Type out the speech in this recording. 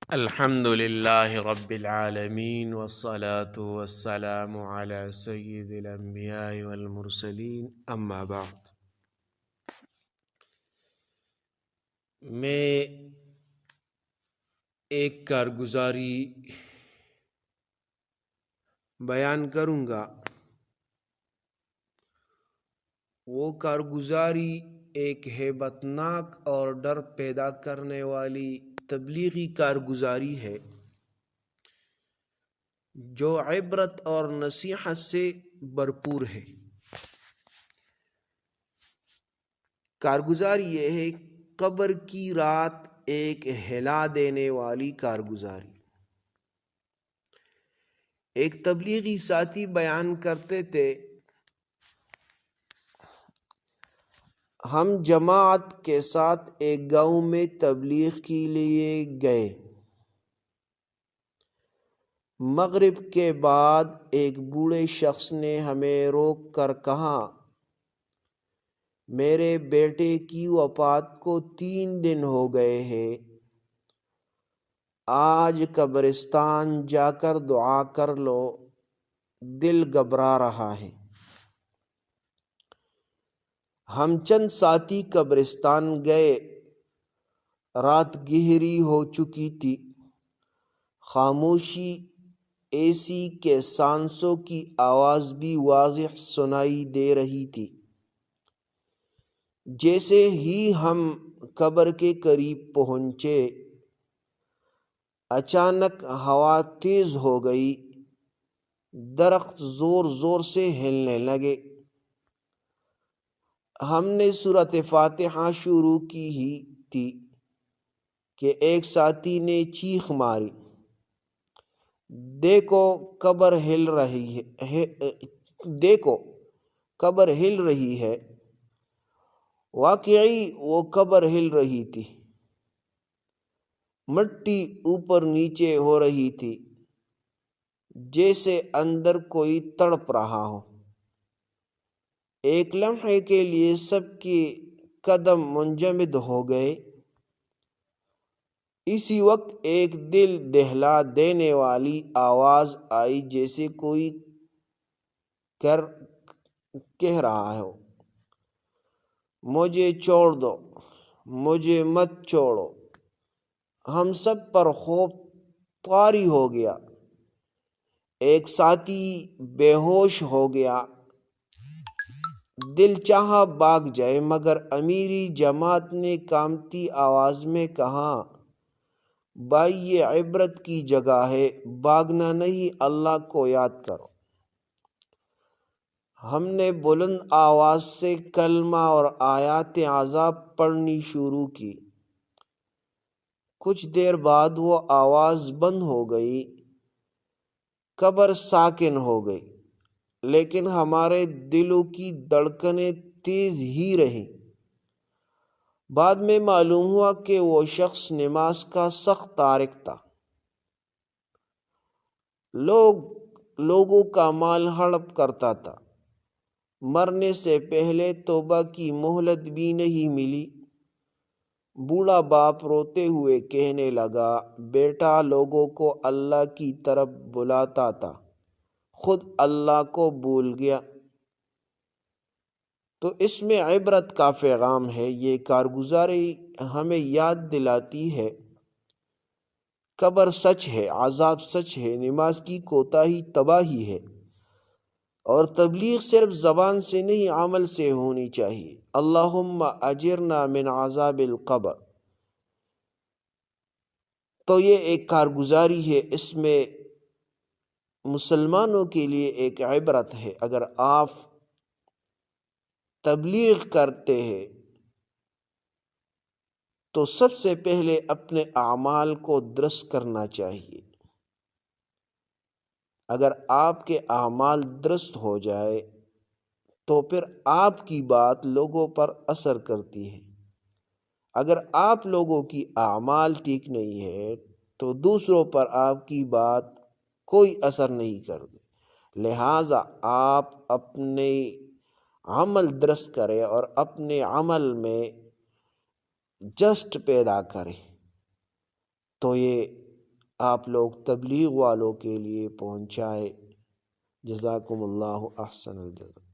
الحمد للہ رب العالمین والصلاة والسلام علی سید الانبیاء والمرسلین اما بعد۔ میں ایک کارگزاری بیان کروں گا۔ وہ کارگزاری ایک ہیبت ناک اور ڈر پیدا کرنے والی تبلیغی کارگزاری ہے جو عبرت اور نصیحت سے بھرپور ہے۔ کارگزاری یہ ہے قبر کی رات ایک ہلا دینے والی کارگزاری۔ ایک تبلیغی ساتھی بیان کرتے تھے، ہم جماعت کے ساتھ ایک گاؤں میں تبلیغ کے لیے گئے۔ مغرب کے بعد ایک بوڑھے شخص نے ہمیں روک کر کہا، میرے بیٹے کی وفات کو 3 دن ہو گئے ہیں، آج قبرستان جا کر دعا کر لو، دل گھبرا رہا ہے۔ ہم چند ساتھی قبرستان گئے۔ رات گہری ہو چکی تھی، خاموشی، اے سی کے سانسوں کی آواز بھی واضح سنائی دے رہی تھی۔ جیسے ہی ہم قبر کے قریب پہنچے، اچانک ہوا تیز ہو گئی، درخت زور زور سے ہلنے لگے۔ ہم نے سورۃ فاتحہ شروع کی ہی تھی کہ ایک ساتھی نے چیخ ماری، دیکھو قبر ہل رہی ہے، دیکھو قبر ہل رہی ہے۔ واقعی وہ قبر ہل رہی تھی، مٹی اوپر نیچے ہو رہی تھی، جیسے اندر کوئی تڑپ رہا ہو۔ ایک لمحے کے لیے سب کے قدم منجمد ہو گئے۔ اسی وقت ایک دل دہلا دینے والی آواز آئی، جیسے کوئی کہہ رہا ہو، مجھے چھوڑ دو، مجھے مت چھوڑو۔ ہم سب پر خوف طاری ہو گیا۔ ایک ساتھی بے ہوش ہو گیا۔ دل چاہا بھاگ جائے، مگر امیری جماعت نے کانپتی آواز میں کہا، بھائی یہ عبرت کی جگہ ہے، بھاگنا نہیں، اللہ کو یاد کرو۔ ہم نے بلند آواز سے کلمہ اور آیات عذاب پڑھنی شروع کی۔ کچھ دیر بعد وہ آواز بند ہو گئی، قبر ساکن ہو گئی، لیکن ہمارے دلوں کی دھڑکنیں تیز ہی رہیں۔ بعد میں معلوم ہوا کہ وہ شخص نماز کا سخت تارک تھا۔ لوگوں کا مال ہڑپ کرتا تھا۔ مرنے سے پہلے توبہ کی مہلت بھی نہیں ملی۔ بوڑھا باپ روتے ہوئے کہنے لگا، بیٹا لوگوں کو اللہ کی طرف بلاتا تھا، خود اللہ کو بھول گیا۔ تو اس میں عبرت کا پیغام ہے۔ یہ کارگزاری ہمیں یاد دلاتی ہے، قبر سچ ہے، عذاب سچ ہے، نماز کی کوتاہی تباہی ہے، اور تبلیغ صرف زبان سے نہیں، عمل سے ہونی چاہیے۔ اللہم اجرنا من عذاب القبر۔ تو یہ ایک کارگزاری ہے، اس میں مسلمانوں کے لیے ایک عبرت ہے۔ اگر آپ تبلیغ کرتے ہیں تو سب سے پہلے اپنے اعمال کو درست کرنا چاہیے۔ اگر آپ کے اعمال درست ہو جائے تو پھر آپ کی بات لوگوں پر اثر کرتی ہے۔ اگر آپ لوگوں کی اعمال ٹھیک نہیں ہے تو دوسروں پر آپ کی بات کوئی اثر نہیں کرتی۔ لہٰذا آپ اپنے عمل درست کریں اور اپنے عمل میں جسٹ پیدا کریں، تو یہ آپ لوگ تبلیغ والوں کے لیے پہنچائے۔ جزاکم اللہ احسن الجزا۔